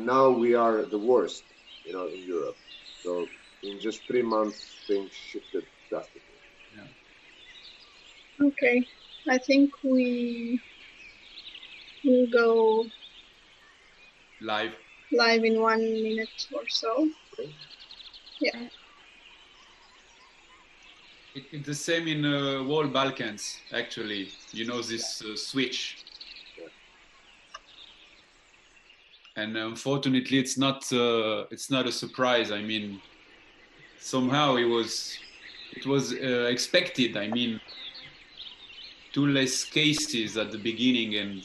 and now we are the worst, in Europe. So in just 3 months, things shifted drastically. Yeah. Okay, I think we will go live in 1 minute or so. Okay. Yeah. It's the same in all Balkans, actually. This switch. Yeah. And unfortunately, it's not a surprise. I mean, somehow it was expected. I mean, 2 less cases at the beginning, and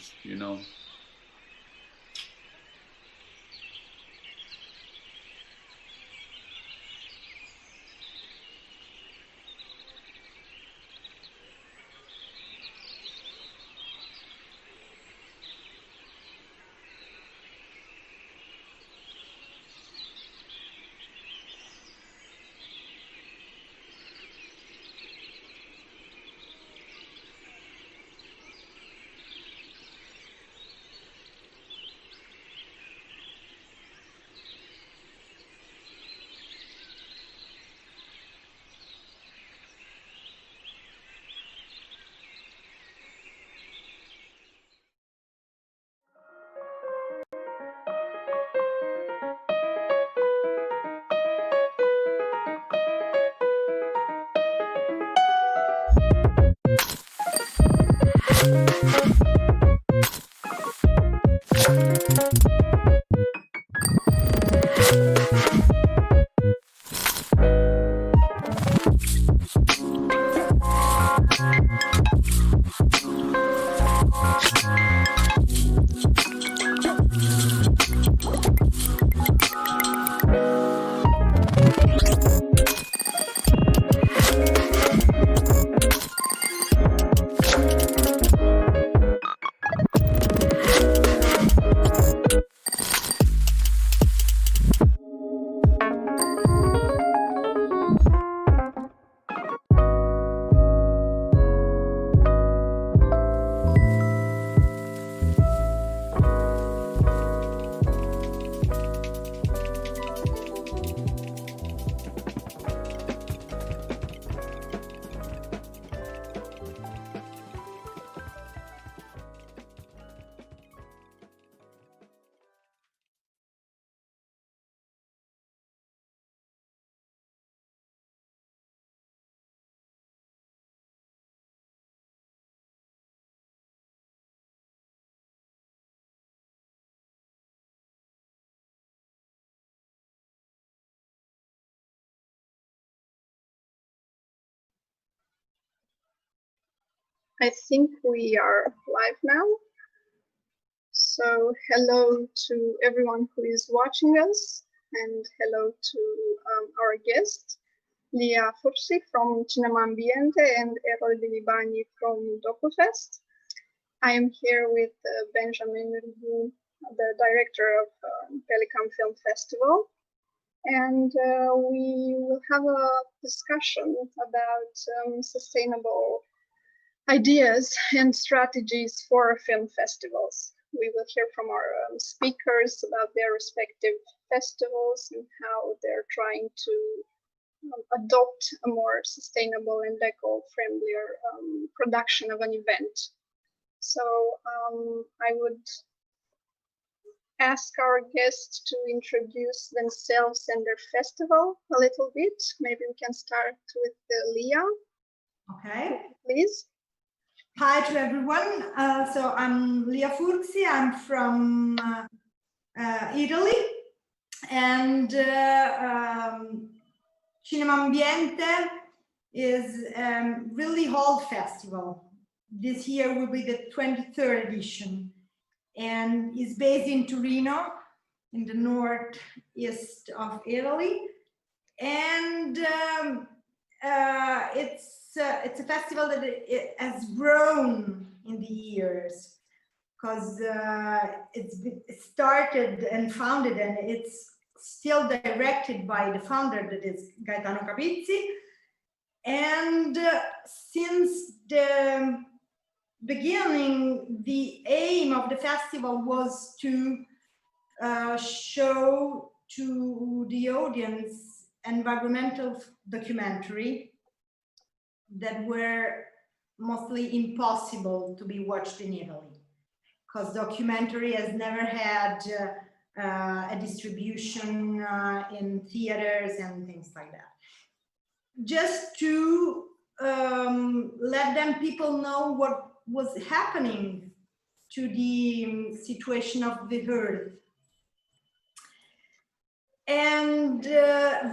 I think we are live now. So hello to everyone who is watching us, and hello to our guest, Lia Fursi from Cinema Ambiente and Errol Dilibani from DocuFest. I am here with Benjamin Ribu, the director of Pelican Film Festival, and we will have a discussion about sustainable ideas and strategies for film festivals. We will hear from our speakers about their respective festivals and how they're trying to adopt a more sustainable and eco-friendlier production of an event. So I would ask our guests to introduce themselves and their festival a little bit. Maybe we can start with Lia. Okay. Please. Hi to everyone. So I'm Lia Fursi. I'm from Italy, and Cinema Ambiente is a really old festival. This year will be the 23rd edition, and is based in Torino, in the northeast of Italy, and it's a festival that it has grown in the years, because it's started and founded, and it's still directed by the founder, that is Gaetano Capizzi. And since the beginning, the aim of the festival was to show to the audience environmental documentary that were mostly impossible to be watched in Italy, because documentary has never had a distribution in theaters and things like that. Just to let them people know what was happening to the situation of the earth. And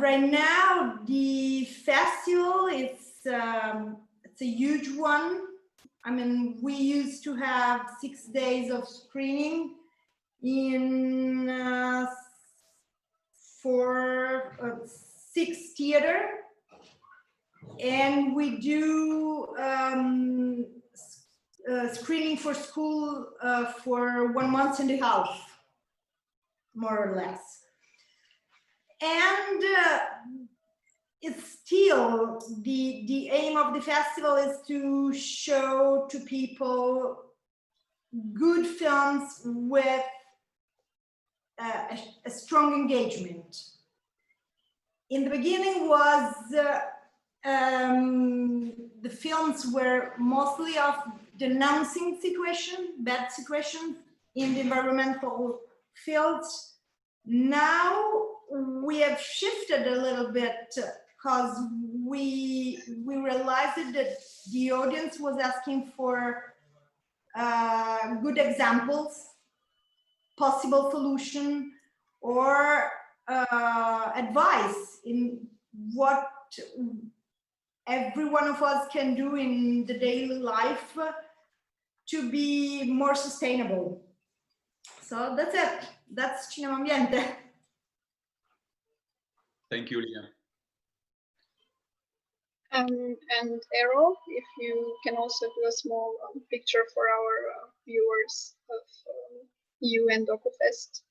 right now the festival it's a huge one. I mean, we used to have 6 days of screening in 6 theaters, and we do screening for school for 1 month and a half, more or less. And it's still the aim of the festival is to show to people good films with a strong engagement. In the beginning was the films were mostly of denouncing bad situations in the environmental fields. Now we have shifted a little bit because we realized that the audience was asking for good examples, possible solution, or advice in what every one of us can do in the daily life to be more sustainable. So that's it. That's Cinema Ambiente. Thank you, Leah. And Errol, if you can also do a small picture for our viewers of you and DocuFest.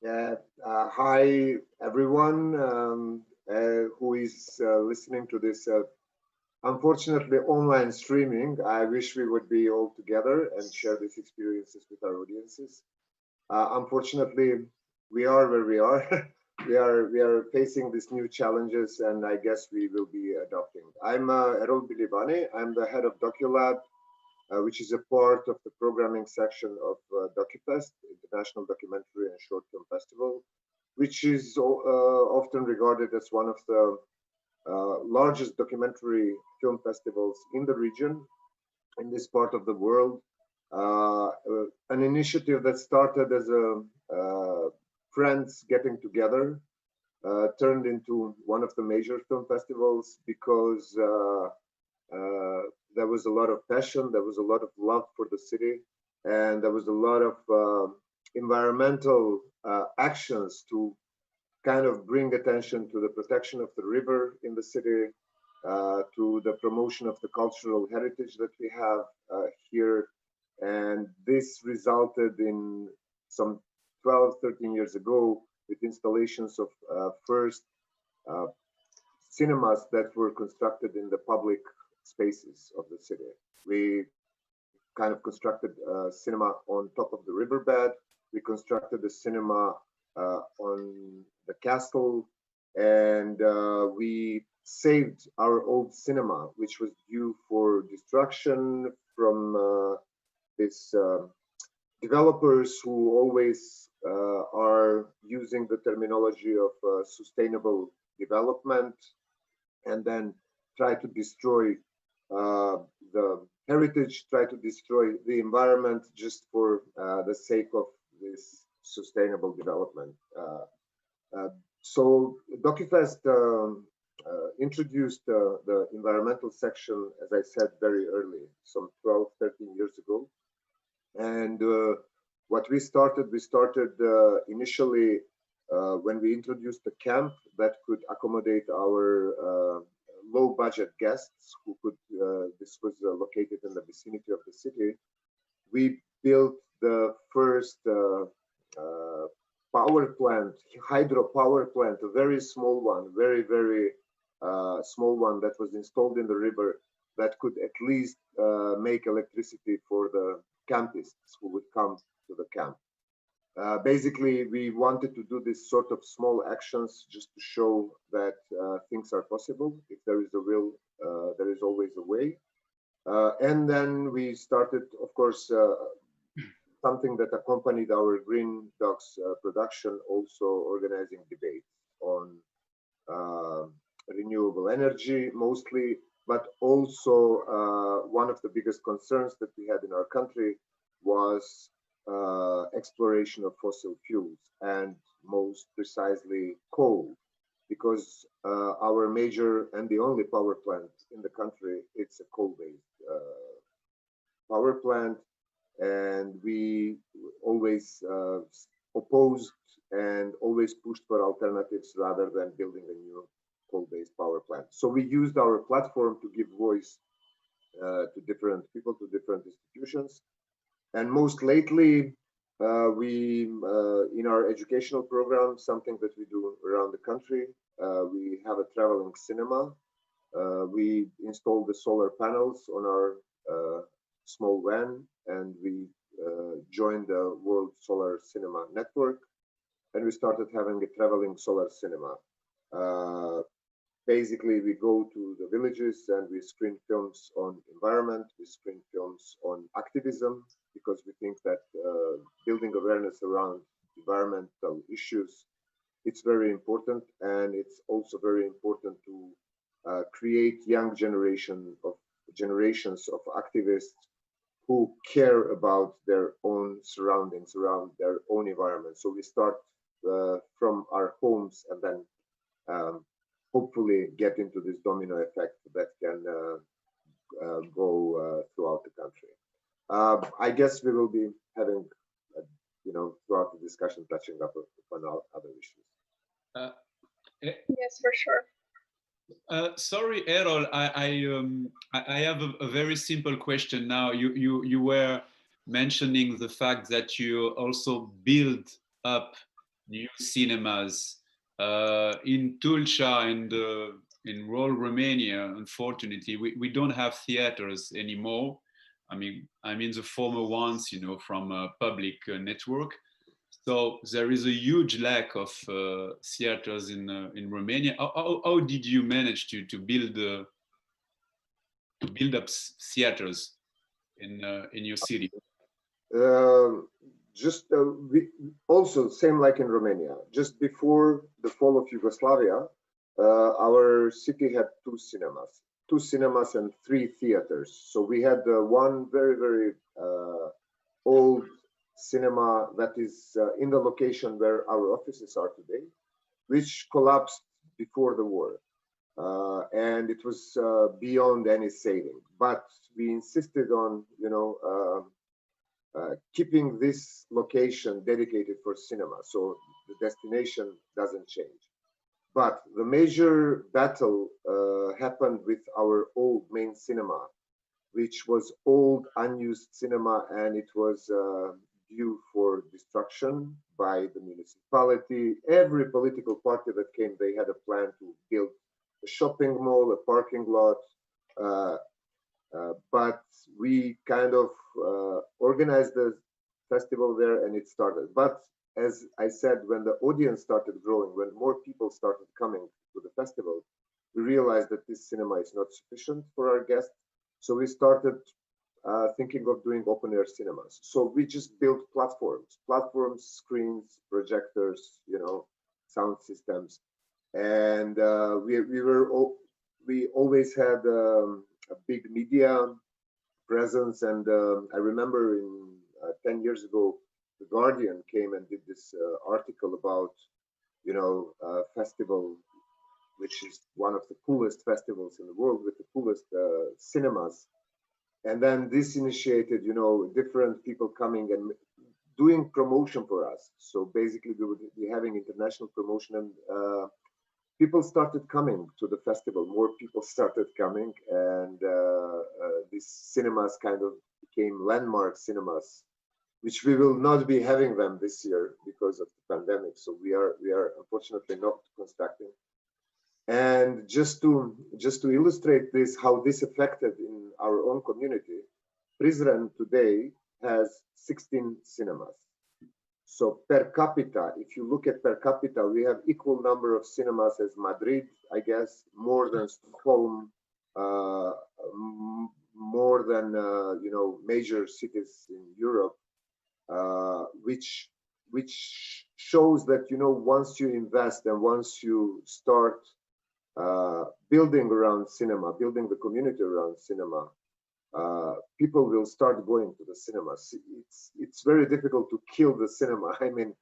Yeah, hi everyone who is listening to this unfortunately online streaming. I wish we would be all together and share these experiences with our audiences. Unfortunately, we are where we are. we are facing these new challenges, and I guess we will be adopting. I'm Errol Bilibani. I'm the head of DocuLab, which is a part of the programming section of DocuFest, International Documentary and Short Film Festival, which is often regarded as one of the largest documentary film festivals in the region, in this part of the world. An initiative that started as a friends getting together turned into one of the major film festivals because there was a lot of passion, there was a lot of love for the city, and there was a lot of environmental actions to kind of bring attention to the protection of the river in the city, to the promotion of the cultural heritage that we have here. And this resulted in some 12, 13 years ago with installations of first cinemas that were constructed in the public spaces of the city. We kind of constructed a cinema on top of the riverbed. We constructed a cinema on the castle, and we saved our old cinema, which was due for destruction from these developers who always are using the terminology of sustainable development and then try to destroy the heritage, try to destroy the environment just for the sake of this sustainable development. So DocuFest introduced the environmental section, as I said, very early, some 12, 13 years ago. And what we started initially when we introduced a camp that could accommodate our low budget guests who could, this was located in the vicinity of the city. We built the first power plant, hydro power plant, a very small one, very, very small one that was installed in the river that could at least make electricity for the campists who would come to the camp. Basically, we wanted to do this sort of small actions just to show that things are possible. If there is a will, there is always a way. And then we started, of course, something that accompanied our Green Docs production, also organizing debates on renewable energy mostly, but also one of the biggest concerns that we had in our country was exploration of fossil fuels, and most precisely coal, because our major and the only power plant in the country, it's a coal-based power plant, and we always opposed and always pushed for alternatives rather than building a new coal-based power plant. So we used our platform to give voice to different people, to different institutions. And most lately, we, in our educational program, something that we do around the country, we have a traveling cinema. We installed the solar panels on our small van, and we joined the World Solar Cinema Network, and we started having a traveling solar cinema. Basically, we go to the villages and we screen films on environment, we screen films on activism, because we think that building awareness around environmental issues, it's very important, and it's also very important to create young generations of activists who care about their own surroundings, around their own environment. So we start from our homes, and then hopefully get into this domino effect that can go throughout the country. I guess we will be having, throughout the discussion, touching up upon other issues. Yes, for sure. Sorry, Errol, I have a very simple question now. You were mentioning the fact that you also build up new cinemas in Tulcea and in rural Romania. Unfortunately, we don't have theaters anymore. I mean the former ones, from a public network. So there is a huge lack of theaters in Romania. How did you manage to build up theaters in your city? We also, same like in Romania, just before the fall of Yugoslavia, our city had two cinemas and 3 theaters. So we had one very, very old cinema that is in the location where our offices are today, which collapsed before the war. And it was beyond any saving. But we insisted on, keeping this location dedicated for cinema, so the destination doesn't change. But the major battle happened with our old main cinema, which was old, unused cinema, and it was due for destruction by the municipality. Every political party that came, they had a plan to build a shopping mall, a parking lot, but we kind of organized the festival there, and it started. But as I said, when the audience started growing, when more people started coming to the festival, we realized that this cinema is not sufficient for our guests. So we started thinking of doing open air cinemas. So we just built platforms, screens, projectors, sound systems. And we always had a big media presence. And I remember 10 years ago, The Guardian came and did this article about, festival, which is one of the coolest festivals in the world with the coolest cinemas. And then this initiated, different people coming and doing promotion for us. So basically we would be having international promotion, and people started coming to the festival. More people started coming, and these cinemas kind of became landmark cinemas, which we will not be having them this year because of the pandemic. So we are unfortunately not constructing. And just to illustrate this, how this affected in our own community, Prizren today has 16 cinemas. So per capita, if you look at per capita, we have equal number of cinemas as Madrid, I guess, more than Stockholm, more than you know, major cities in Europe, which shows that, you know, once you invest and once you start building around cinema, building the community around cinema, people will start going to the cinemas. It's very difficult to kill the cinema. I mean,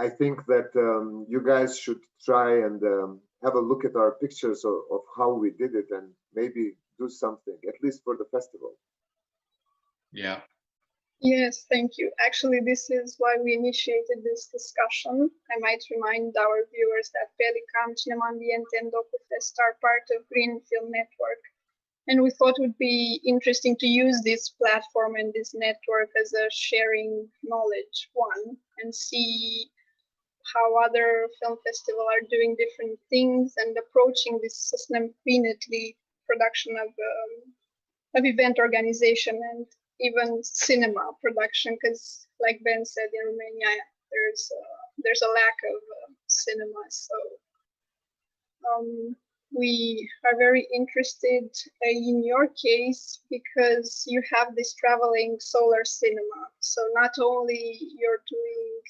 I think that you guys should try and have a look at our pictures of how we did it and maybe do something, at least for the festival. Yeah. Yes, thank you. Actually, this is why we initiated this discussion. I might remind our viewers that Pelicam, Cinema Ambiente, and DocuFest are part of Green Film Network. And we thought it would be interesting to use this platform and this network as a sharing knowledge one, and see how other film festivals are doing different things and approaching this sustainability production of event organization and even cinema production, because like Ben said, in Romania there's a lack of cinema. So we are very interested in your case because you have this traveling solar cinema. So not only you're doing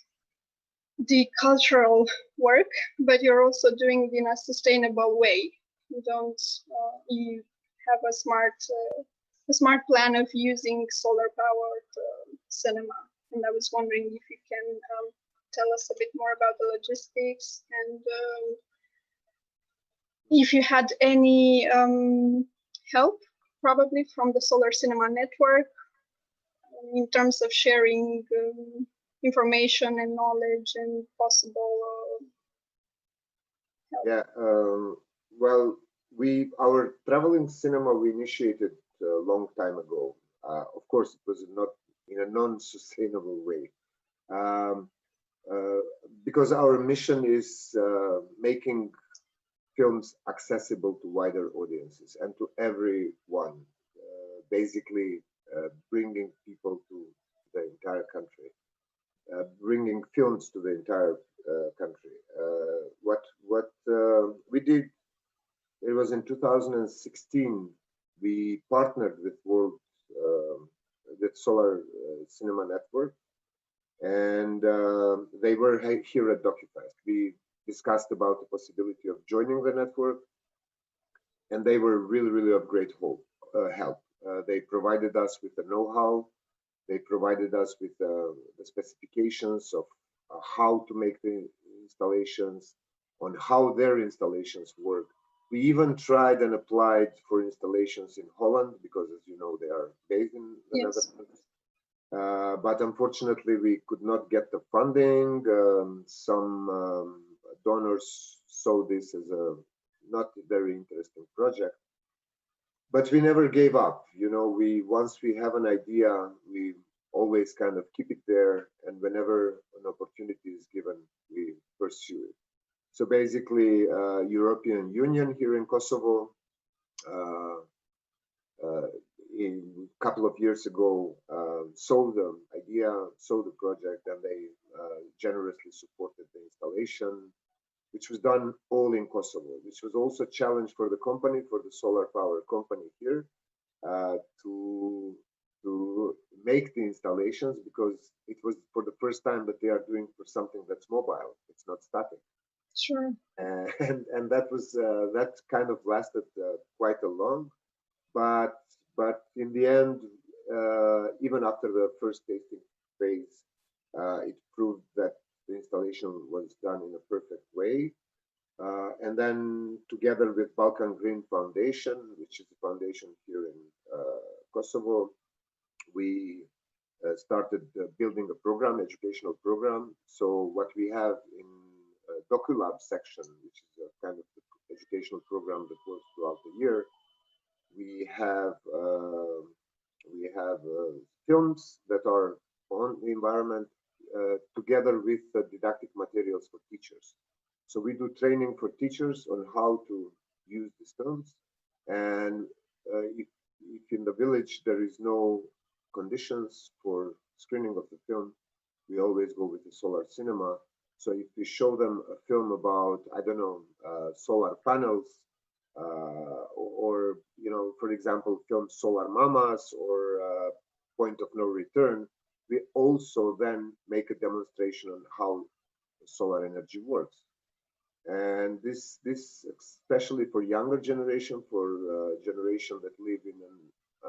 the cultural work, but you're also doing it in a sustainable way. You have a smart plan of using solar powered cinema. And I was wondering if you can tell us a bit more about the logistics and if you had any help probably from the Solar Cinema Network in terms of sharing information and knowledge and possible help. Yeah, well, our traveling cinema we initiated a long time ago. Of course, it was not in a non-sustainable way, because our mission is making films accessible to wider audiences and to everyone, basically bringing people to the entire country, bringing films to the entire country. What we did, it was in 2016, we partnered with with Solar Cinema Network, and they were here at DocuFest. We discussed about the possibility of joining the network, and they were really of great help. They provided us with the know-how. They provided us with the specifications of how to make the installations, on how their installations work. We even tried and applied for installations in Holland because, as you know, they are based in the Netherlands. But unfortunately, we could not get the funding. Some donors saw this as a not very interesting project, but we never gave up. You know, once we have an idea, we always kind of keep it there, and whenever an opportunity is given, we pursue it. So basically, European Union here in Kosovo, in a couple of years ago, saw the idea, saw the project, and they generously supported the installation, which was done all in Kosovo, which was also a challenge for the company, for the solar power company here, to make the installations, because it was for the first time that they are doing for something that's mobile, it's not static. Sure. And that was that kind of lasted quite a long, but in the end, even after the first tasting phase, it proved that the installation was done in a perfect way. And then together with Balkan Green Foundation, which is a foundation here in Kosovo, we started building a program, educational program. So what we have in DocuLab section, which is a kind of educational program that works throughout the year, we have films that are on the environment, together with didactic materials for teachers. So we do training for teachers on how to use these films, and if in the village there is no conditions for screening of the film, we always go with the solar cinema. So if we show them a film about, I don't know, solar panels, or, you know, for example, film Solar Mamas or Point of No Return, we also then make a demonstration on how solar energy works. And this especially for younger generation, for generation that live in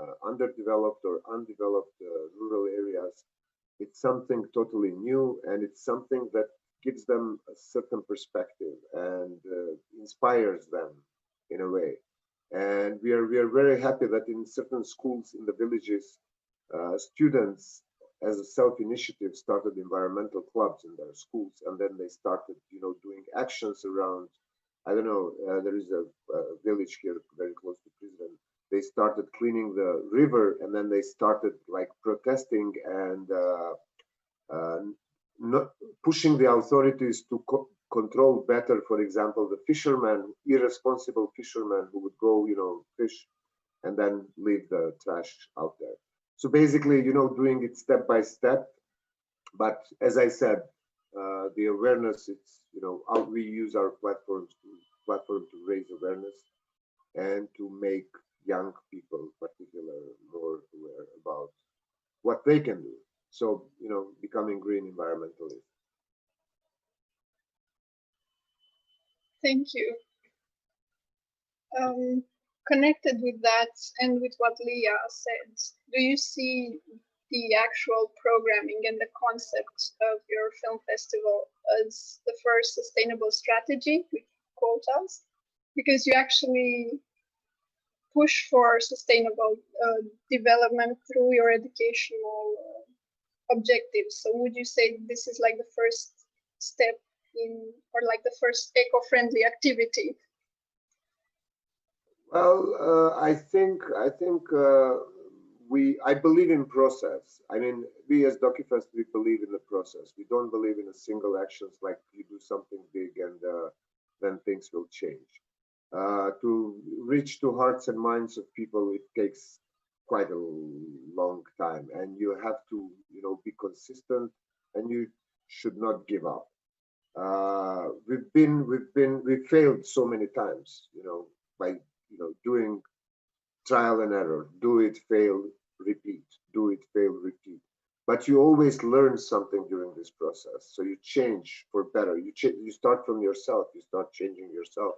an underdeveloped or undeveloped rural areas, it's something totally new, and it's something that gives them a certain perspective and inspires them in a way. And we are very happy that in certain schools in the villages, students as a self-initiative started environmental clubs in their schools, and then they started, you know, doing actions around, I don't know, there is a village here very close to Prizren. They started cleaning the river, and then they started like protesting and not pushing the authorities to control better, for example, the fishermen, irresponsible fishermen who would go, you know, fish and then leave the trash out there. So basically, you know, doing it step by step. But as I said, the awareness, it's, you know, we use our platform to raise awareness and to make young people, particularly, more aware about what they can do. So, you know, becoming green environmentalists. Thank you. Connected with that and with what Leah said, do you see the actual programming and the concept of your film festival as the first sustainable strategy with quotas? Because you actually push for sustainable development through your educational objectives. So would you say this is like the first step in, or like the first eco-friendly activity? Well, I believe in process. I mean, we as DocuFest, we believe in the process. We don't believe in a single actions like you do something big and then things will change. To reach to hearts and minds of people, it takes quite a long time, and you have to, you know, be consistent, and you should not give up. We failed so many times, you know, by, you know, doing trial and error, do it, fail, repeat, do it, fail, repeat. But you always learn something during this process. So you change for better. You start from yourself, you start changing yourself.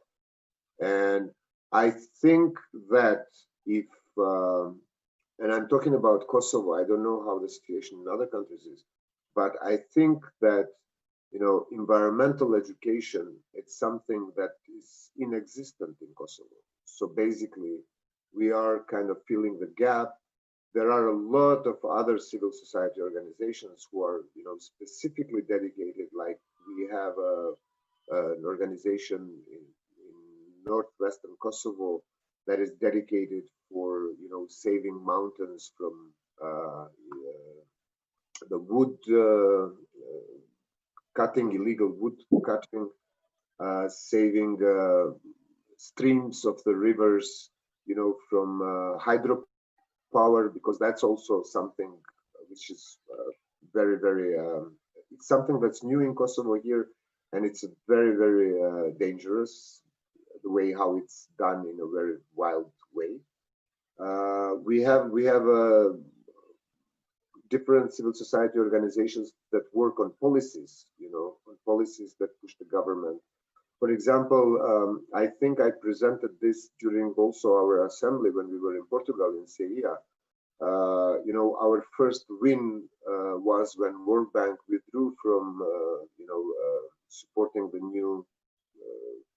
And I think that if, and I'm talking about Kosovo, I don't know how the situation in other countries is, but I think that, you know, environmental education, it's something that is inexistent in Kosovo. So basically, we are kind of filling the gap. There are a lot of other civil society organizations who are, you know, specifically dedicated. Like we have an organization in northwestern Kosovo that is dedicated for, you know, saving mountains from the wood cutting, illegal wood cutting, saving streams of the rivers, you know, from hydropower, because that's also something which is very, it's something that's new in Kosovo here, and it's very dangerous, the way how it's done in a very wild way. We have different civil society organizations that work on policies, you know, on policies that push the government. For example, I think I presented this during also our assembly when we were in Portugal, in Sevilla. You know, our first win was when World Bank withdrew from, you know, supporting the new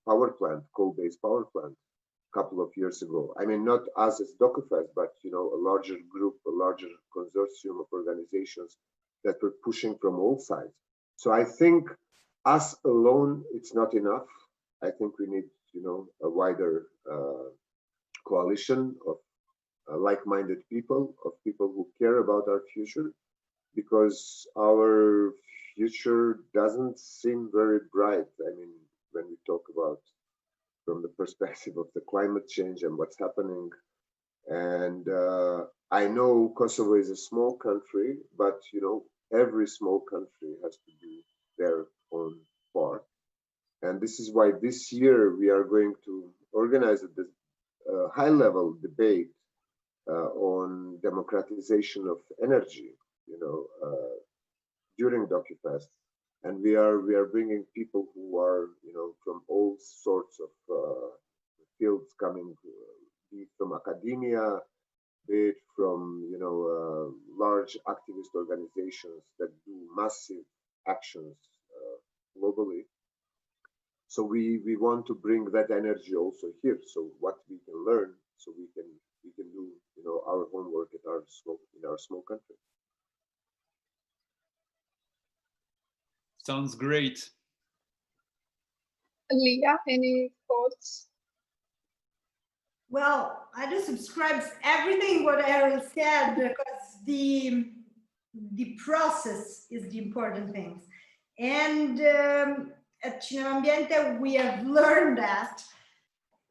power plant, coal-based power plant, a couple of years ago. I mean, not us as DocuFest, but, you know, a larger group, a larger consortium of organizations that were pushing from all sides. So I think us alone, it's not enough. I think we need, you know, a wider coalition of like-minded people, of people who care about our future, because our future doesn't seem very bright. I mean, when we talk about from the perspective of the climate change and what's happening, And I know Kosovo is a small country, but every small country has to do their own part. And this is why this year we are going to organize a high-level debate on democratization of energy, during DocuFest. And we are bringing people who are, from all sorts of fields coming, be it from academia, be it from, large activist organizations that do massive actions globally. So we want to bring that energy also here. So what we can learn, so we can do our homework in our small country. Sounds great. Leah, any thoughts? Well, I do subscribe to everything what Errol said, because the process is the important thing. And at Cinema Ambiente, we have learned that.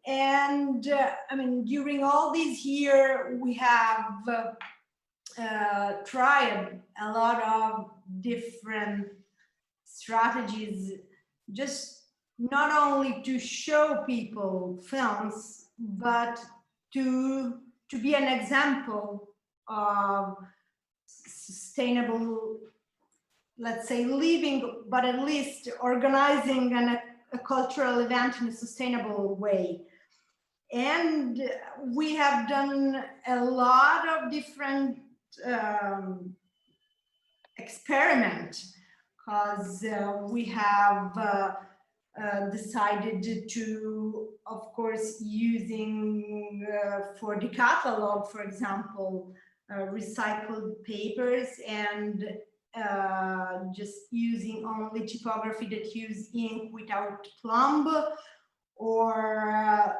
And I mean, during all these years, we have tried a lot of different strategies, just not only to show people films, but to be an example of sustainable, let's say, living, but at least organizing a cultural event in a sustainable way. And we have done a lot of different experiments, because we have decided to, of course, using for the catalog, for example, recycled papers, and just using only typography that use ink without plumb, or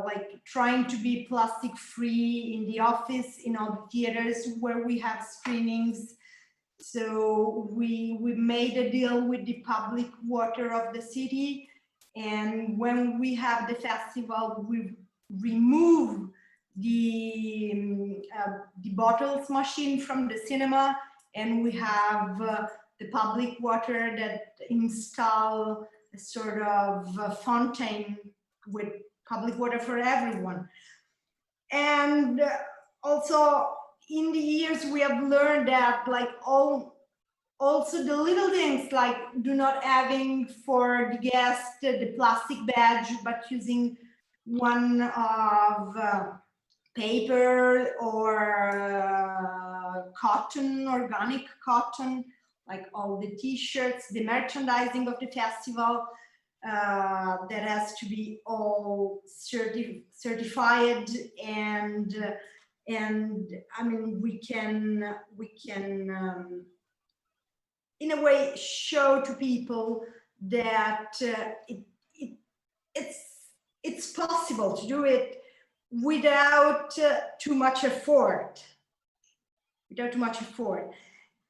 like trying to be plastic free in the office, in all the theaters where we have screenings. So we made a deal with the public water of the city, and when we have the festival, we remove the bottles machine from the cinema, and we have the public water that install a sort of fountain with public water for everyone. And also, in the years, we have learned that, like, also the little things, like do not having for the guest the plastic badge, but using one of paper or cotton, organic cotton, like all the t-shirts, the merchandising of the festival, that has to be all certified, and I mean, we can in a way show to people that it's possible to do it without too much effort.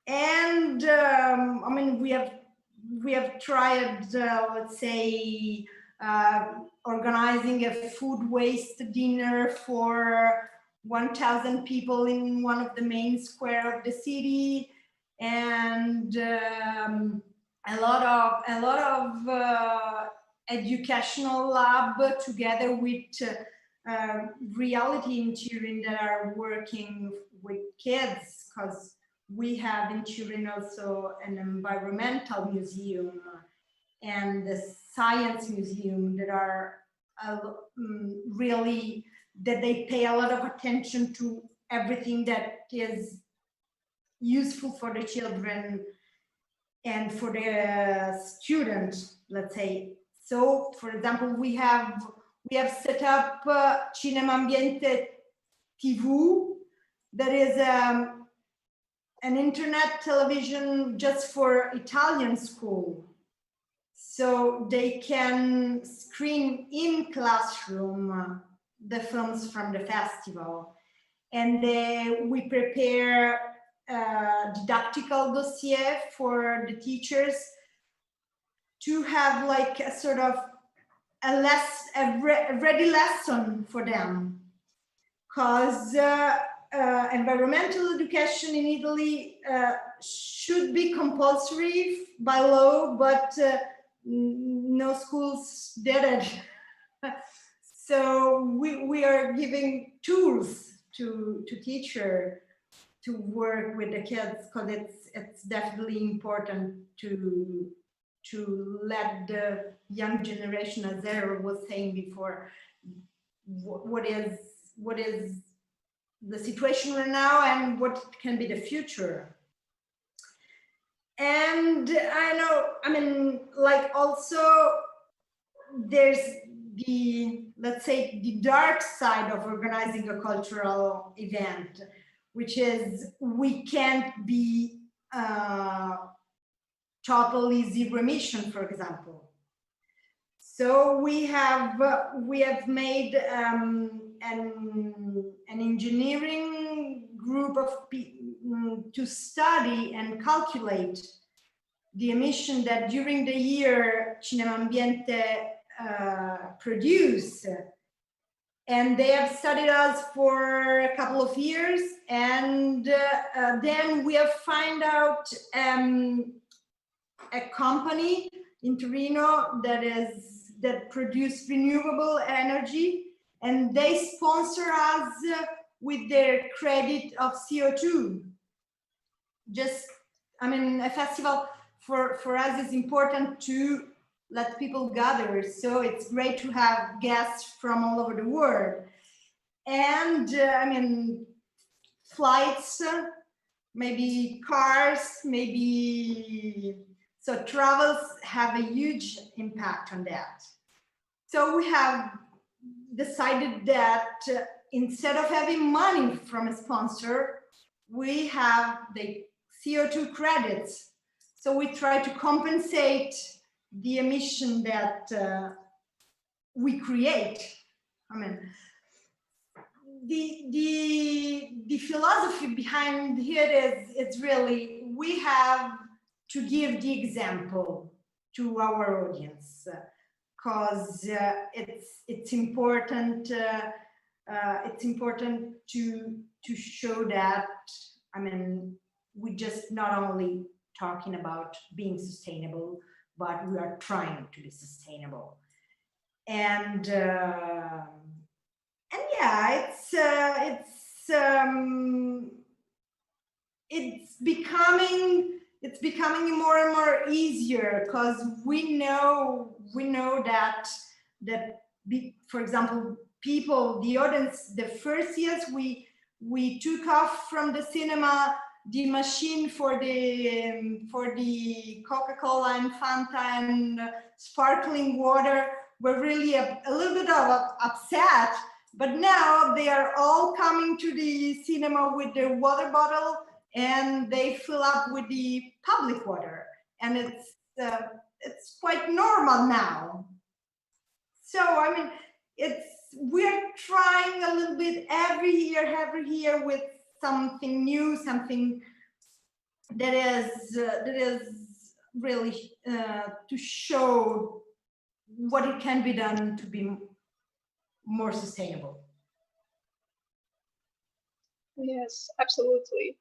And I mean, we have tried, let's say, organizing a food waste dinner for 1,000 people in one of the main square of the city, and a lot of educational lab together with reality in Turin that are working with kids, because we have in Turin also an environmental museum and the science museum that are really, that they pay a lot of attention to everything that is useful for the children and for the students, let's say. So, for example, we have set up Cinema Ambiente TV, that is an internet television just for Italian school. So they can screen in classroom the films from the festival. And we prepare didactical dossier for the teachers to have like a sort of a ready lesson for them. because environmental education in Italy should be compulsory by law, but no schools did it. So we are giving tools to teacher to work with the kids, because it's definitely important to let the young generation, as Zara was saying before, what is the situation right now and what can be the future. And I know, I mean, like, also there's the, let's say, the dark side of organizing a cultural event, which is we can't be totally zero emission, for example. So we have made an engineering group of people to study and calculate the emission that during the year Cinema Ambiente produce. And they have studied us for a couple of years, and then we have found out a company in Torino that produce renewable energy, and they sponsor us with their credit of CO2. Just, I mean, a festival for us is important to let people gather, so it's great to have guests from all over the world. And I mean, flights, maybe cars, maybe, so travels have a huge impact on that. So we have decided that instead of having money from a sponsor, we have the CO2 credits. So we try to compensate the emission that we create. I mean, the philosophy behind here is, it's really, we have to give the example to our audience, because it's important. It's important to show that, I mean, we just not only talking about being sustainable, but we are trying to be sustainable. And yeah, it's becoming more and more easier, because we know that for example, people, the audience, the first years we took off from the cinema the machine for the Coca-Cola and Fanta and sparkling water, were really a little bit of upset, but now they are all coming to the cinema with their water bottle, and they fill up with the public water, and it's quite normal now. So I mean, we're trying a little bit every year with something new, something that is really to show what it can be done to be more sustainable. Yes, absolutely.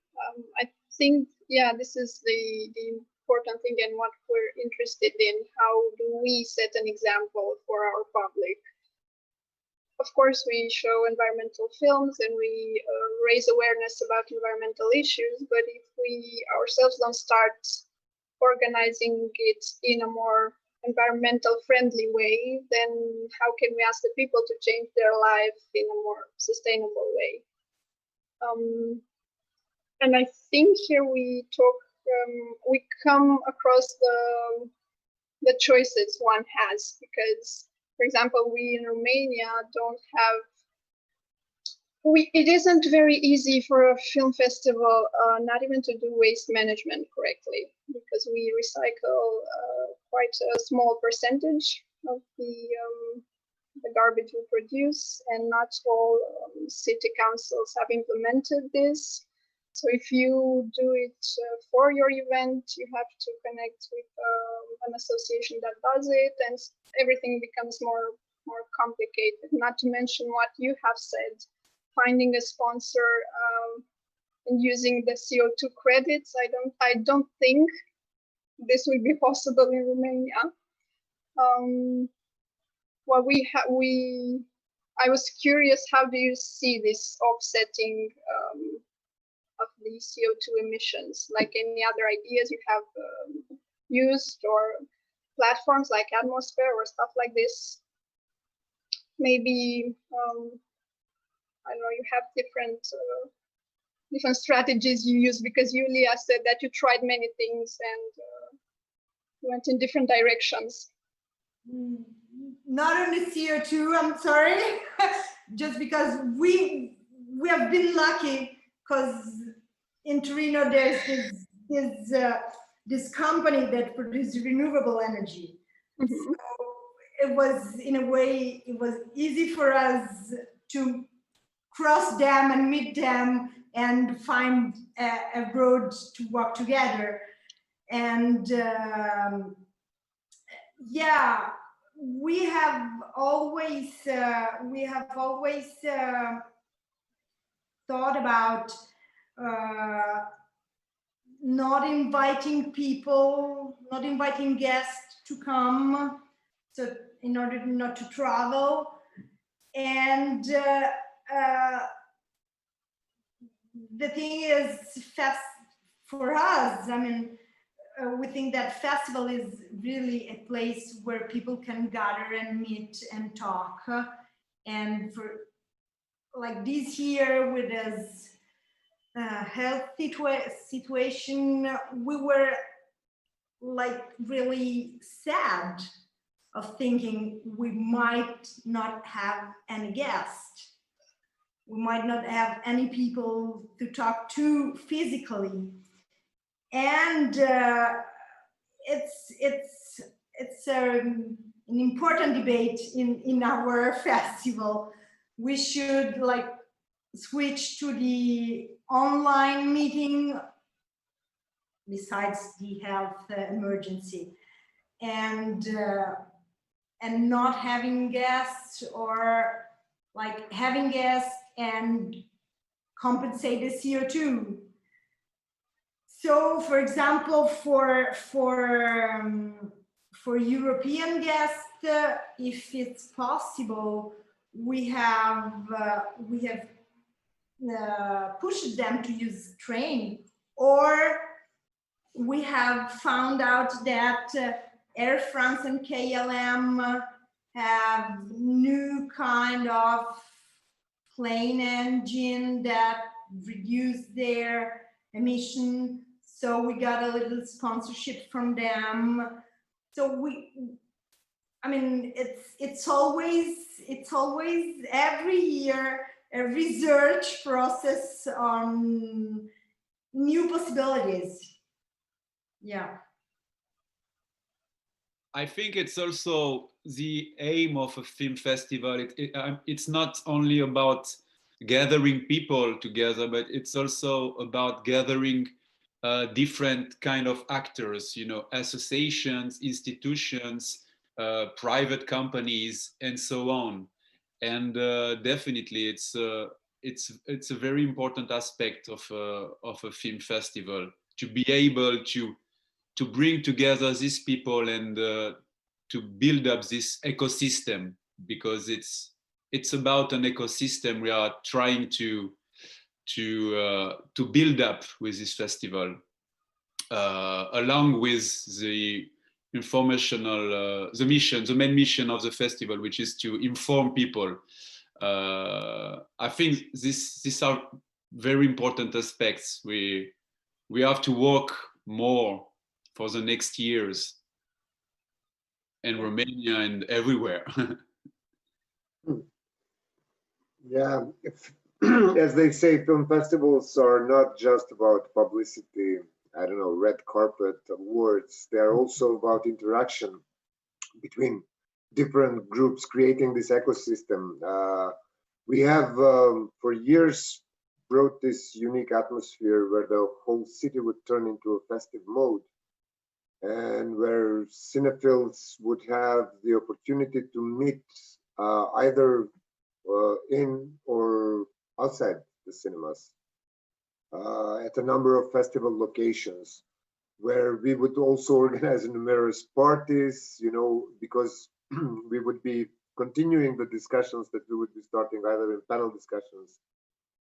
I think, yeah, this is the important thing, and what we're interested in. How do we set an example for our public? Of course, we show environmental films and we raise awareness about environmental issues, but if we ourselves don't start organizing it in a more environmental friendly way, then how can we ask the people to change their life in a more sustainable way? And I think here we talk, we come across the choices one has, because, for example, we in Romania don't have, it isn't very easy for a film festival not even to do waste management correctly, because we recycle quite a small percentage of the garbage we produce, and not all city councils have implemented this. So if you do it for your event, you have to connect with an association that does it, and everything becomes more complicated. Not to mention what you have said, finding a sponsor and using the CO2 credits. I don't think this will be possible in Romania. Well, I was curious, how do you see this offsetting of the CO2 emissions? Like any other ideas you have used, or platforms like Atmosphere or stuff like this? Maybe, I don't know, you have different strategies you use, because Julia said that you tried many things and went in different directions. Not on the CO2, I'm sorry. Just because we have been lucky, because in Torino there's this company that produces renewable energy. Mm-hmm. So it was, in a way, it was easy for us to cross them and meet them and find a road to walk together. And yeah, we have always thought about not inviting guests to come, so in order not to travel. And the thing is, for us, I mean, we think that festival is really a place where people can gather and meet and talk. And for like this year, with this health situation, we were like really sad of thinking we might not have any guests. We might not have any people to talk to physically. And it's an important debate in our festival. We should like switch to the online meeting besides the health emergency, and not having guests, or like having guests and compensate the CO2. So, for example, for European guests, if it's possible, we have pushed them to use train, or we have found out that Air France and KLM have new kind of plane engine that reduce their emission. So we got a little sponsorship from them. So I mean, it's always every year a research process on new possibilities. Yeah. I think it's also the aim of a film festival. It's not only about gathering people together, but it's also about gathering different kind of actors, you know, associations, institutions, private companies, and so on. And definitely, it's a very important aspect of a film festival, to be able to bring together these people and to build up this ecosystem, because it's about an ecosystem we are trying to build up with this festival, along with the informational, the main mission of the festival, which is to inform people. I think these are very important aspects. We have to work more for the next years in Romania and everywhere. Yeah, as they say, film festivals are not just about publicity, I don't know, red carpet awards. They're also about interaction between different groups, creating this ecosystem. We have, for years, brought this unique atmosphere where the whole city would turn into a festive mode, and where cinephiles would have the opportunity to meet either in or outside the cinemas at a number of festival locations, where we would also organize numerous parties, you know, because we would be continuing the discussions that we would be starting either in panel discussions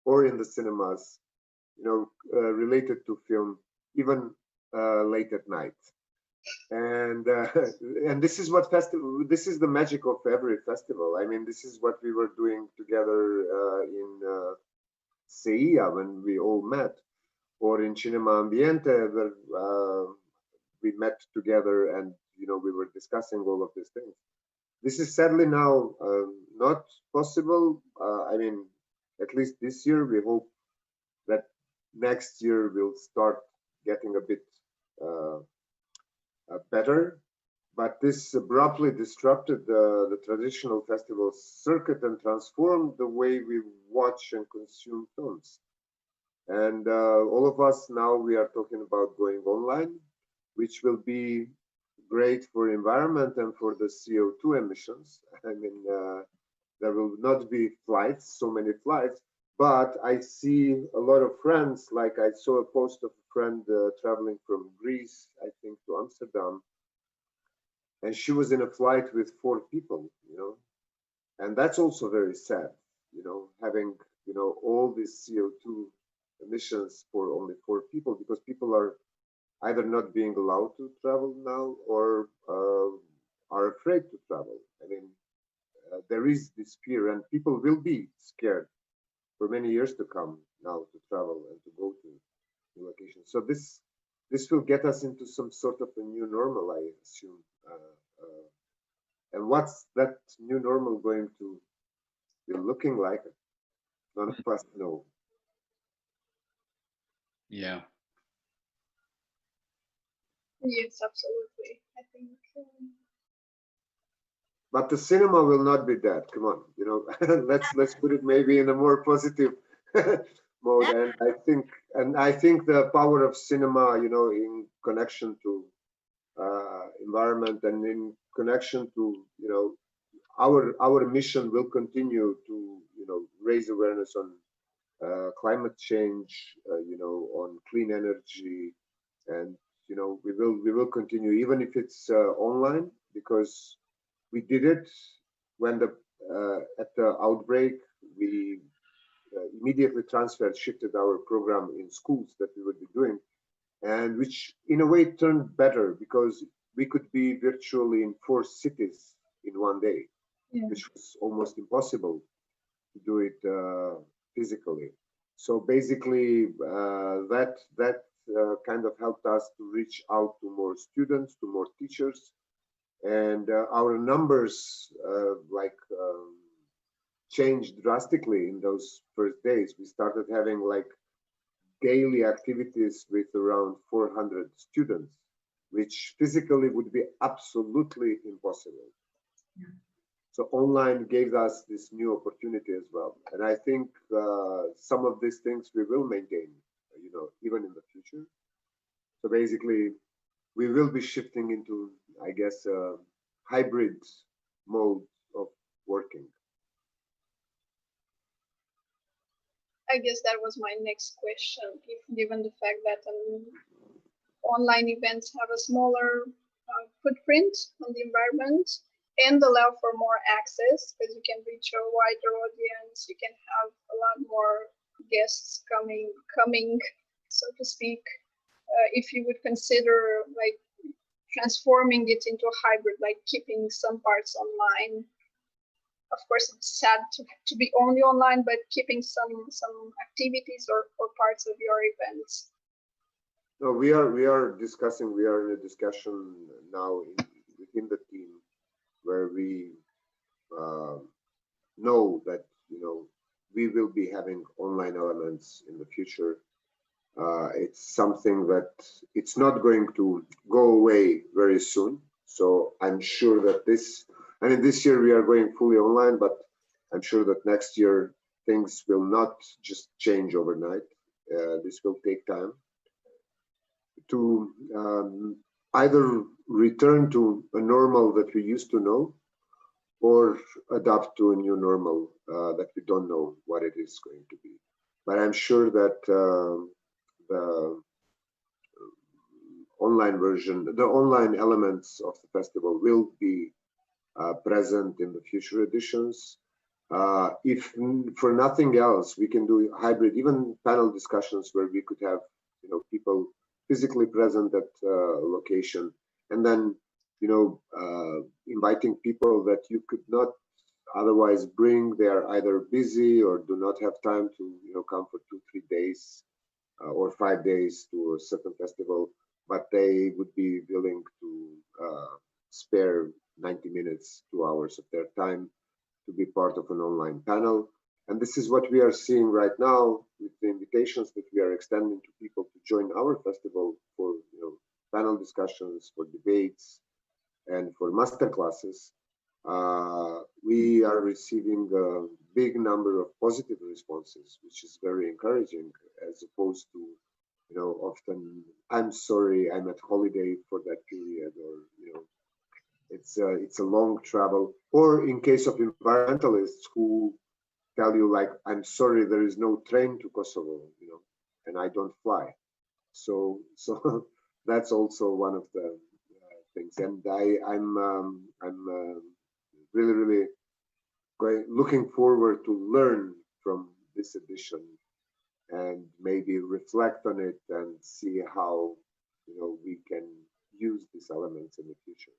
or in the cinemas, you know, related to film, even late at night. And this is what this is the magic of every festival. I mean, this is what we were doing together in Seia when we all met, or in Cinema Ambiente, where we met together and, you know, we were discussing all of these things. This is sadly now not possible. I mean, at least this year, we hope that next year we'll start getting a bit better. But this abruptly disrupted the traditional festival circuit and transformed the way we watch and consume films. And all of us now, we are talking about going online, which will be great for environment and for the CO2 emissions. I mean, there will not be flights, so many flights, but I see a lot of friends, like I saw a post of a friend traveling from Greece, I think, to Amsterdam, and she was in a flight with 4 people, you know, and that's also very sad, you know, having, you know, all these CO2 emissions for only 4 people, because people are either not being allowed to travel now or are afraid to travel. I mean, there is this fear, and people will be scared for many years to come now to travel and to go to the location. So this will get us into some sort of a new normal, I assume. And what's that new normal going to be looking like? None of us know. Yeah. Yes, absolutely. I think. But the cinema will not be dead. Come on, you know. let's put it maybe in a more positive mode. And I think the power of cinema, you know, in connection to environment and in connection to, you know, our mission will continue to, you know, raise awareness on climate change, you know, on clean energy, and, you know, we will continue, even if it's online, because we did it when the at the outbreak. We immediately shifted our program in schools that we would be doing, and which in a way turned better, because we could be virtually in 4 cities in one day, which was almost impossible to do it physically. So basically, that kind of helped us to reach out to more students, to more teachers, and our numbers changed drastically in those first days. We started having like daily activities with around 400 students, which physically would be absolutely impossible. Yeah. So online gave us this new opportunity as well. And I think some of these things we will maintain, you know, even in the future. So basically, we will be shifting into, I guess, a hybrid mode of working. I guess that was my next question. If given the fact that online events have a smaller footprint on the environment and allow for more access, because you can reach a wider audience, you can have a lot more guests coming, so to speak. If you would consider like transforming it into a hybrid, like keeping some parts online. Of course, it's sad to be only online, but keeping some activities or parts of your events. No, we are discussing. We are in a discussion now within the team, where we know that, you know, we will be having online elements in the future. It's something that it's not going to go away very soon. So I'm sure that this year we are going fully online, but I'm sure that next year things will not just change overnight. This will take time to either return to a normal that we used to know, or adapt to a new normal that we don't know what it is going to be. But I'm sure that the online version, the online elements of the festival will be present in the future editions. If for nothing else, we can do hybrid, even panel discussions where we could have, people physically present at location, and then, inviting people that you could not otherwise bring. They are either busy or do not have time to, come for 2-3 days or 5 days to a certain festival, but they would be willing to spare 90 minutes, 2 hours of their time to be part of an online panel. And this is what we are seeing right now with the invitations that we are extending to people to join our festival for, panel discussions, for debates, and for master classes. We are receiving a big number of positive responses, which is very encouraging, as opposed to, often, I'm sorry, I'm at holiday for that period, or, it's a long travel. Or in case of environmentalists who tell you, like, I'm sorry, there is no train to Kosovo, and I don't fly. So that's also one of the things. And I'm really looking forward to learn from this edition and maybe reflect on it and see how, we can use these elements in the future.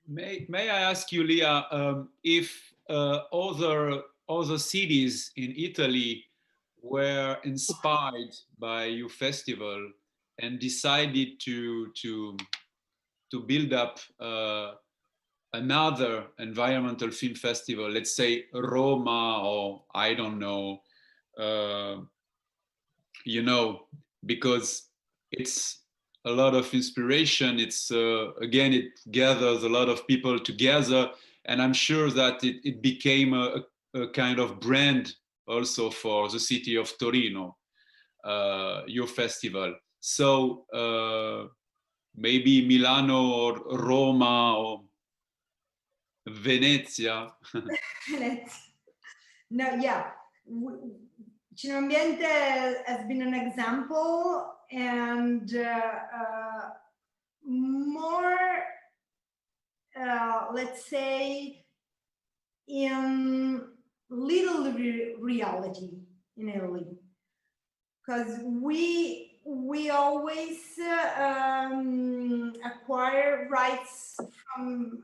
May I ask you, Leah, if other cities in Italy were inspired by your festival and decided to build up another environmental film festival, let's say Roma, or I don't know, because it's a lot of inspiration. It's again, it gathers a lot of people together, and I'm sure that it became a kind of brand also for the city of Torino, your festival. So maybe Milano or Roma or Venezia. No, yeah. Cinema Ambiente has been an example, and more, let's say, in little reality in Italy, because we always acquire rights from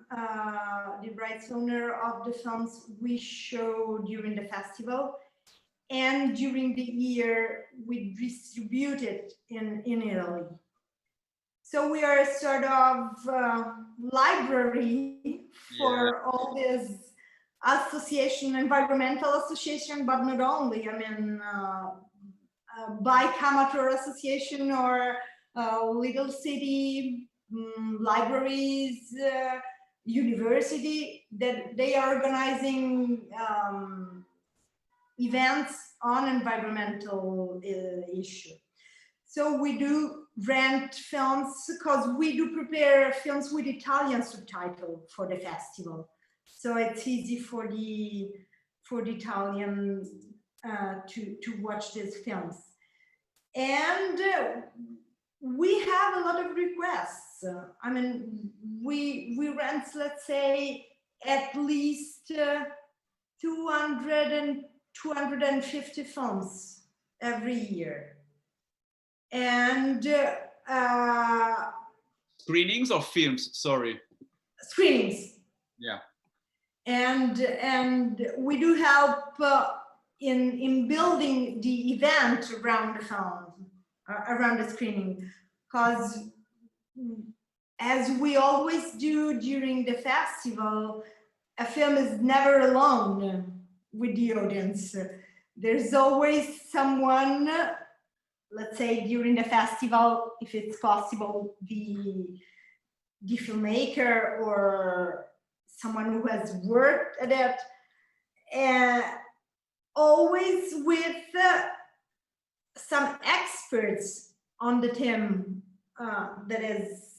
the rights owner of the films we show during the festival, and during the year we distribute it in Italy. So we are a sort of library for all this association, environmental association, but not only. I mean, bike amateur association or little city libraries, university, that they are organizing events on environmental issue. So we do rent films, because we do prepare films with Italian subtitle for the festival. So it's easy for the Italian to watch these films. And we have a lot of requests. I mean, we rent, let's say, at least 200 and 250 films every year. And screenings or films? Sorry. Screenings. Yeah. And we do help in building the event around the film, around the screening, because as we always do during the festival, a film is never alone with the audience. There's always someone, let's say during the festival, if it's possible, the filmmaker or someone who has worked at it, and always with some experts on the theme that is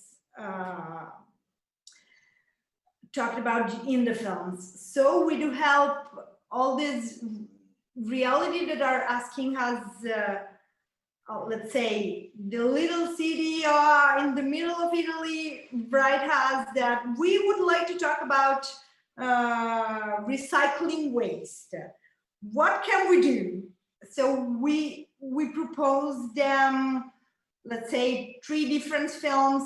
talked about in the films. So we do help all this reality that are asking us, let's say, the little city in the middle of Italy, right, has that we would like to talk about recycling waste. What can we do? So we propose them, let's say, 3 different films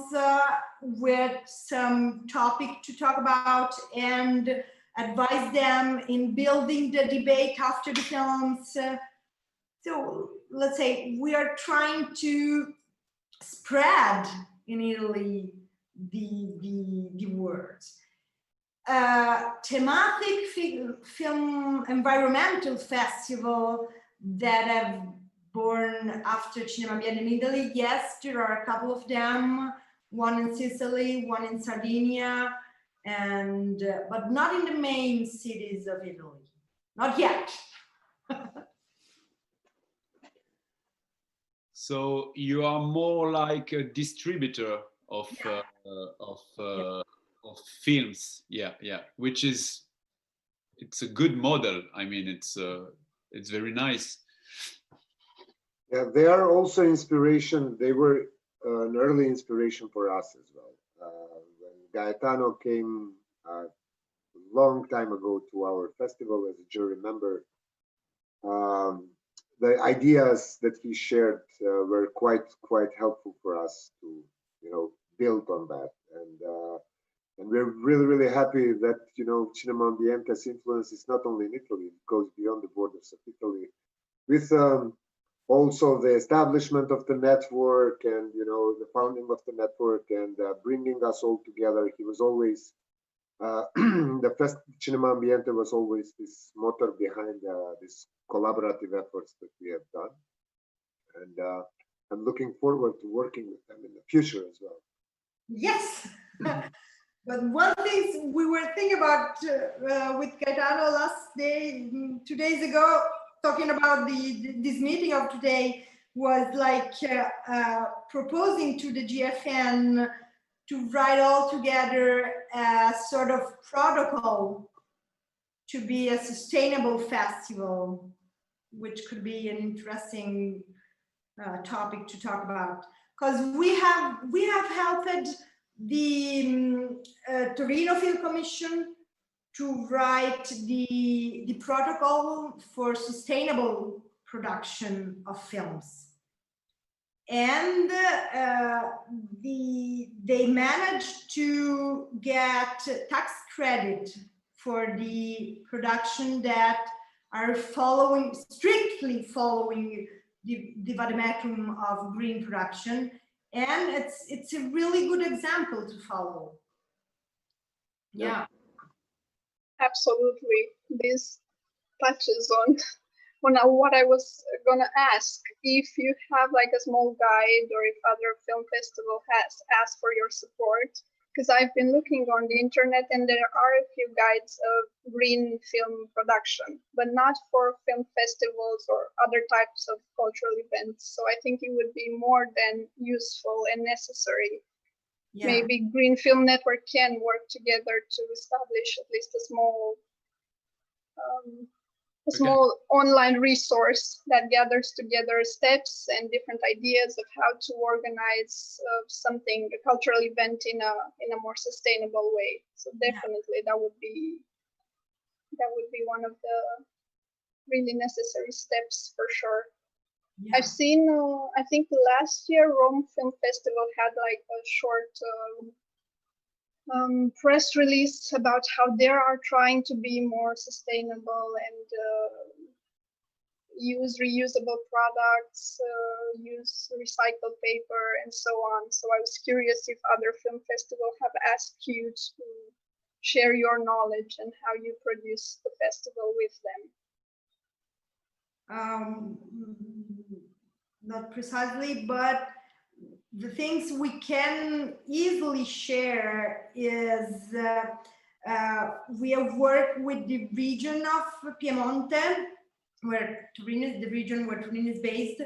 with some topic to talk about, and advise them in building the debate after the films. So let's say we are trying to spread in Italy the words. Thematic film environmental festival that have born after Cinema Ambiente in Italy. Yes, there are a couple of them, one in Sicily, one in Sardinia, and but not in the main cities of Italy, not yet. So you are more like a distributor of of films, yeah, which is, it's a good model. I mean, it's very nice. Yeah, they are also inspiration. They were an early inspiration for us as well. When Gaetano came a long time ago to our festival as a jury member, the ideas that he shared were quite helpful for us to, build on that. And we're really happy that, Cinema Ambiente's influence is not only in Italy, it goes beyond the borders of Italy, with also the establishment of the network and, the founding of the network and bringing us all together. He was always, the Cinema Ambiente was always this motor behind this collaborative efforts that we have done. And I'm looking forward to working with them in the future as well. Yes. But one thing we were thinking about with Gaetano last day, 2 days ago, talking about this meeting of today, was like proposing to the GFN to write all together a sort of protocol to be a sustainable festival, which could be an interesting topic to talk about. Because we have helped the Torino Film Commission to write the protocol for sustainable production of films. And they managed to get tax credit for the production that are strictly following the vademecum of green production. And it's a really good example to follow. Yeah. Absolutely. This touches on what I was gonna ask. If you have like a small guide, or if other film festival has asked for your support, because I've been looking on the internet and there are a few guides of green film production, but not for film festivals or other types of cultural events. So I think it would be more than useful and necessary. Yeah. Maybe Green Film Network can work together to establish at least a small online resource that gathers together steps and different ideas of how to organize something, a cultural event in a more sustainable way. So definitely that would be one of the really necessary steps for sure. Yeah. I've seen, I think last year Rome Film Festival had like a short press release about how they are trying to be more sustainable and use reusable products, use recycled paper, and so on. So I was curious if other film festivals have asked you to share your knowledge and how you produce the festival with them. Not precisely, but the things we can easily share is we have worked with the region of Piemonte, where Turin is the region where Turin is based,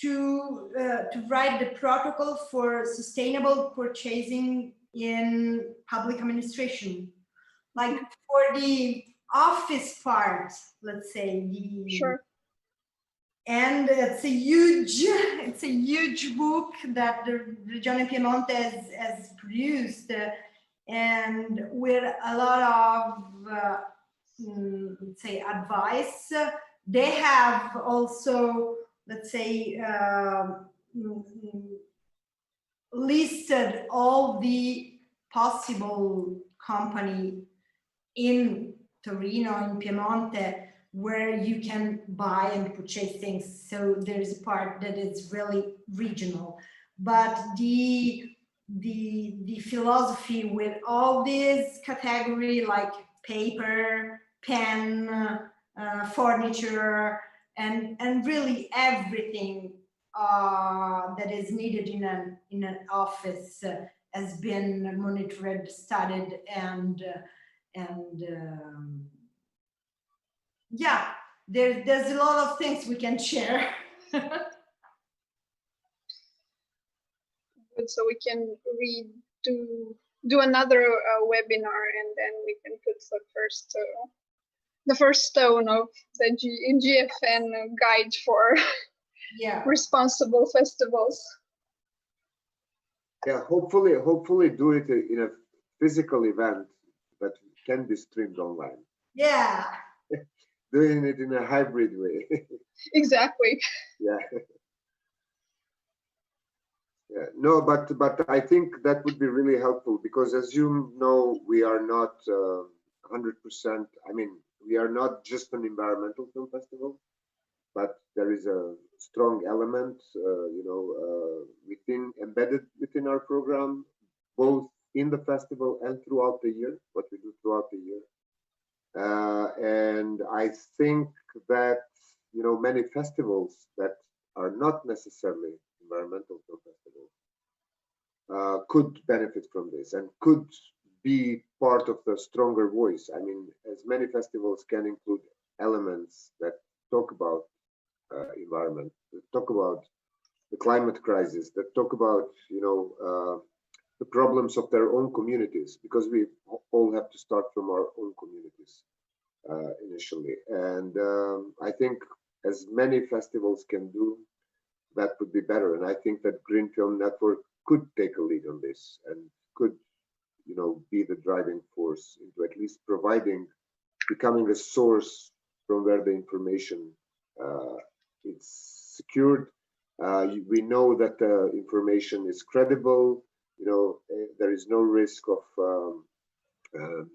to write the protocol for sustainable purchasing in public administration. like for the office part, let's say. Sure. And it's a huge book that the Regione Piemonte has produced, and with a lot of let's say advice. They have also, let's say, listed all the possible company in Torino, in Piemonte, where you can buy and purchase things. So there's a part that is really regional, but the philosophy with all these category like paper, pen, furniture, and really everything that is needed in an office has been monitored, studied, and yeah, there's a lot of things we can share. Good, so we can do another webinar, and then we can put the first stone of the GFN guide for responsible festivals. Yeah, hopefully do it in a physical event that can be streamed online. Yeah. Doing it in a hybrid way. Exactly. Yeah. Yeah. No, but I think that would be really helpful, because as you know, we are not 100%. I mean, we are not just an environmental film festival, but there is a strong element, embedded within our program, both in the festival and throughout the year, what we do throughout the year. And I think that, many festivals that are not necessarily environmental film festivals could benefit from this and could be part of the stronger voice. I mean, as many festivals can include elements that talk about environment, that talk about the climate crisis, that talk about, the problems of their own communities, because we all have to start from our own communities initially. And I think as many festivals can do, that would be better. And I think that Green Film Network could take a lead on this and could, be the driving force into at least becoming a source from where the information is secured. We know that the information is credible. There is no risk of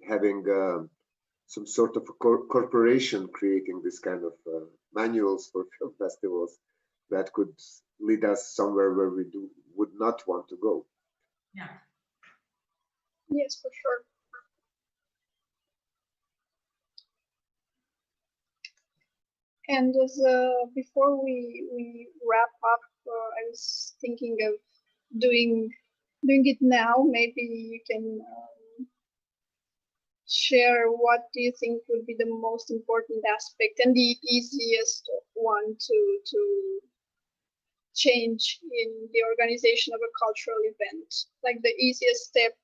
having some sort of a corporation creating this kind of manuals for film festivals that could lead us somewhere where we would not want to go. Yeah. Yes, for sure. And as before we wrap up, I was thinking of doing it now. Maybe you can share what do you think would be the most important aspect and the easiest one to change in the organization of a cultural event, like the easiest step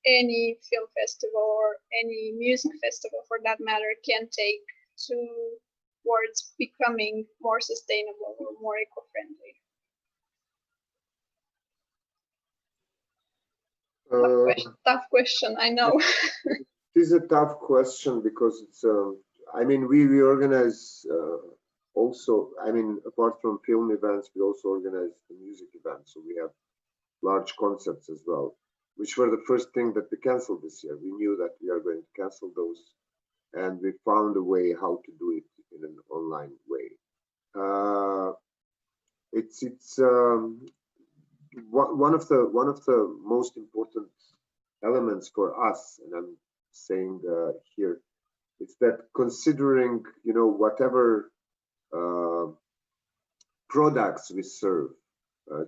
any film festival or any music festival for that matter can take towards becoming more sustainable or more eco-friendly? Tough question, I know. It is a tough question because it's, I mean, we organize also, I mean, apart from film events, we also organize the music events. So we have large concerts as well, which were the first thing that we canceled this year. We knew that we are going to cancel those, and we found a way how to do it in an online way. It's one of the most important elements for us, and I'm saying here, it's that considering, whatever products we serve,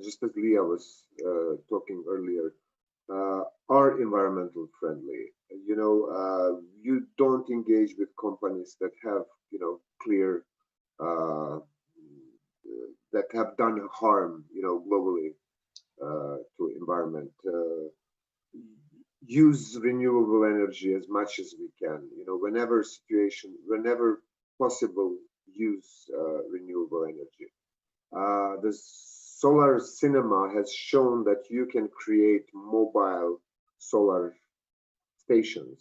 just as Leah was talking earlier, are environmental friendly. You don't engage with companies that have, clear, that have done harm, globally to environment. use renewable energy as much as we can. You know, whenever possible, use renewable energy. The solar cinema has shown that you can create mobile solar stations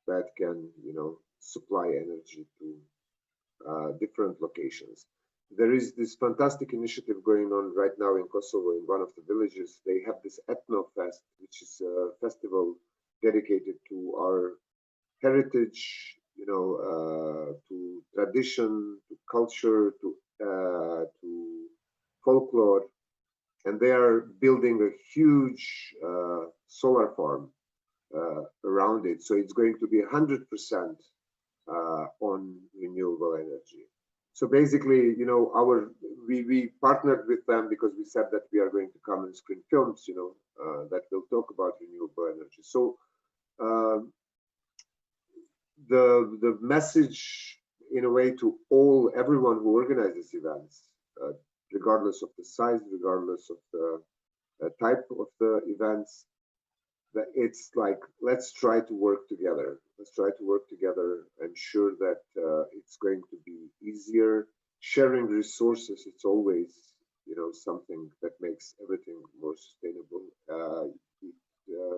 that can, you know, supply energy to different locations. There is this fantastic initiative going on right now in Kosovo in one of the villages. They have this Ethnofest, which is a festival dedicated to our heritage, you know, to tradition, to culture, to folklore, and they are building a huge solar farm around it. So it's going to be 100% on renewable energy. So basically, you know, we partnered with them because we said that we are going to come and screen films, you know, that will talk about renewable energy. So the message, in a way, to everyone who organizes events, regardless of the size, regardless of the type of the events, that it's like, let's try to work together. Let's try to work together, ensure that it's going to be easier. Sharing resources, it's always, you know, something that makes everything more sustainable. It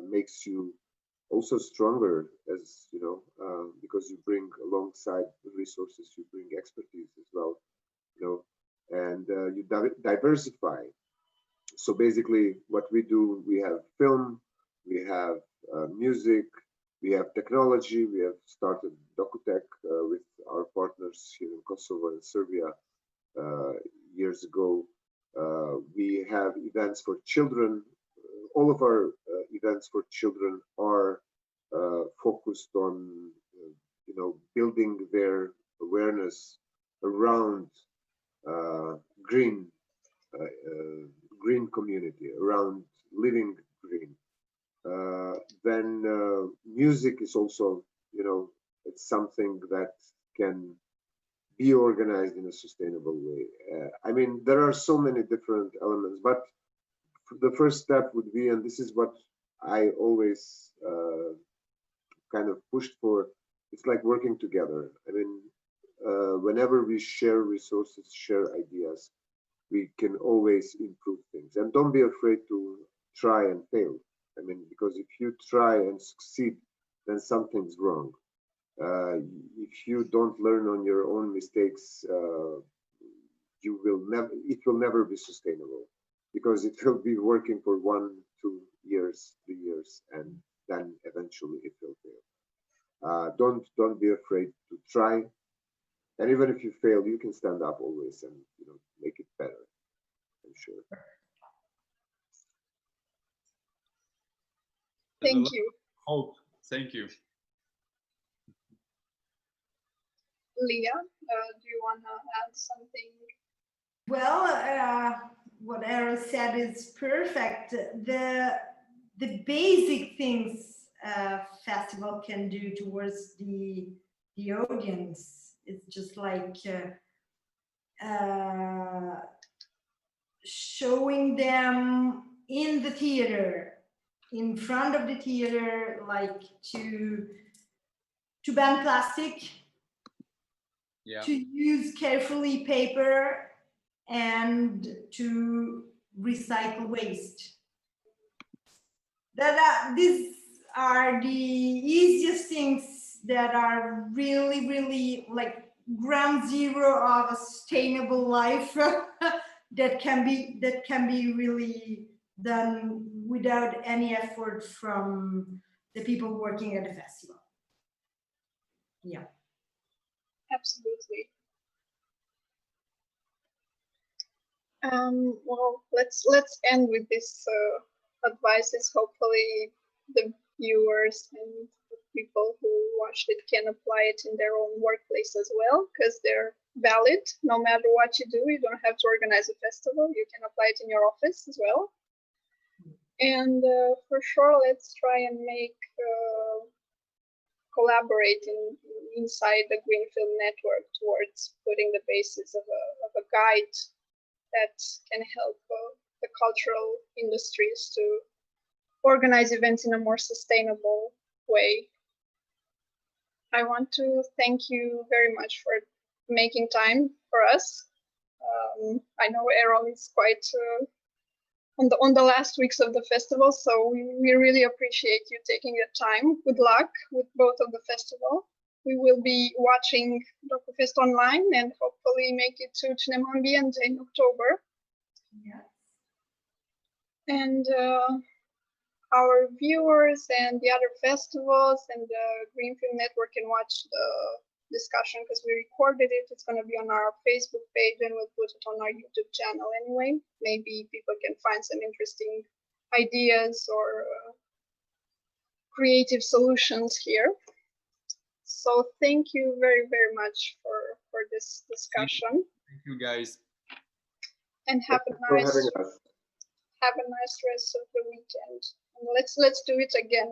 makes you also stronger, as you know, because you bring alongside the resources, you bring expertise as well, you know, and you diversify. So basically, what we do, we have film, we have music, we have technology. We have started Dokutech with our partners here in Kosovo and Serbia years ago. We have events for children. All of our events for children are focused on, you know, building their awareness around green community, around living green. Then music is also, you know, it's something that can be organized in a sustainable way. I mean, there are so many different elements, but the first step would be, and this is what I always kind of pushed for, it's like working together. I mean, whenever we share resources, share ideas, we can always improve things. And don't be afraid to try and fail. I mean, because if you try and succeed, then something's wrong. If you don't learn on your own mistakes, it will never be sustainable, because it will be working for 1, 2 years, 3 years, and then eventually it will fail. Don't be afraid to try, and even if you fail, you can stand up always and, you know, make it better. I'm sure. Thank you. Hope. Thank you. Leah, do you want to add something? Well, what Errol said is perfect. The basic things festival can do towards the audience, it's just like showing them in the theater, in front of the theater, like to ban plastic, Yeah. to use carefully paper, and to recycle waste. These are the easiest things that are really, really like ground zero of a sustainable life that can be really done without any effort from the people working at the festival. Yeah. Absolutely. Well, let's end with this advices. Hopefully, the viewers and the people who watched it can apply it in their own workplace as well, because they're valid. No matter what you do, you don't have to organize a festival. You can apply it in your office as well. And for sure, let's try and make collaborating inside the Greenfield network towards putting the basis of a guide that can help the cultural industries to organize events in a more sustainable way. I want to thank you very much for making time for us. I know Errol is quite on the last weeks of the festival, so we really appreciate you taking the time. Good luck with both of the festival. We will be watching DocuFest online and hopefully make it to Cinema Ambiente in October. Yes. And our viewers and the other festivals and the Green Film Network can watch the discussion because we recorded it. It's going to be on our Facebook page and we'll put it on our YouTube channel anyway. Maybe people can find some interesting ideas or creative solutions here. So thank you very, very much for this discussion. Thank you, guys. And have a nice rest of the weekend. And let's do it again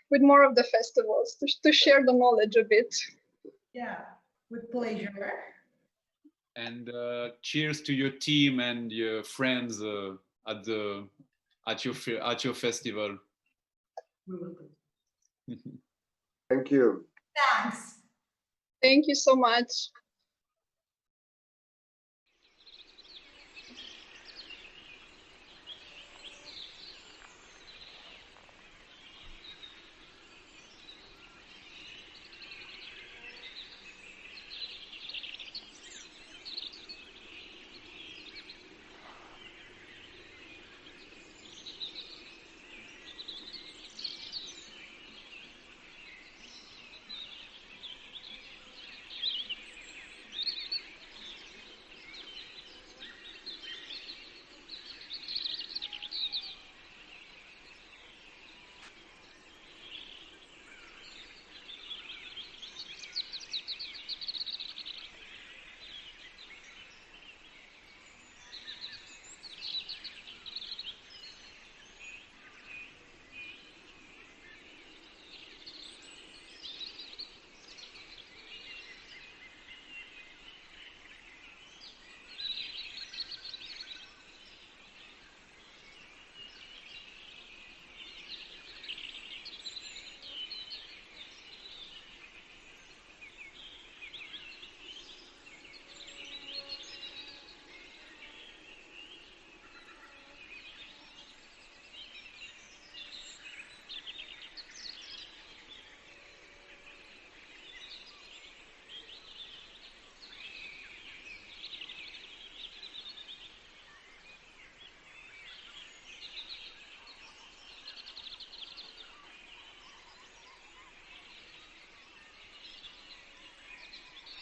with more of the festivals to share the knowledge a bit. Yeah, with pleasure. And cheers to your team and your friends at your festival. We will do. Thank you. Thanks. Thank you so much.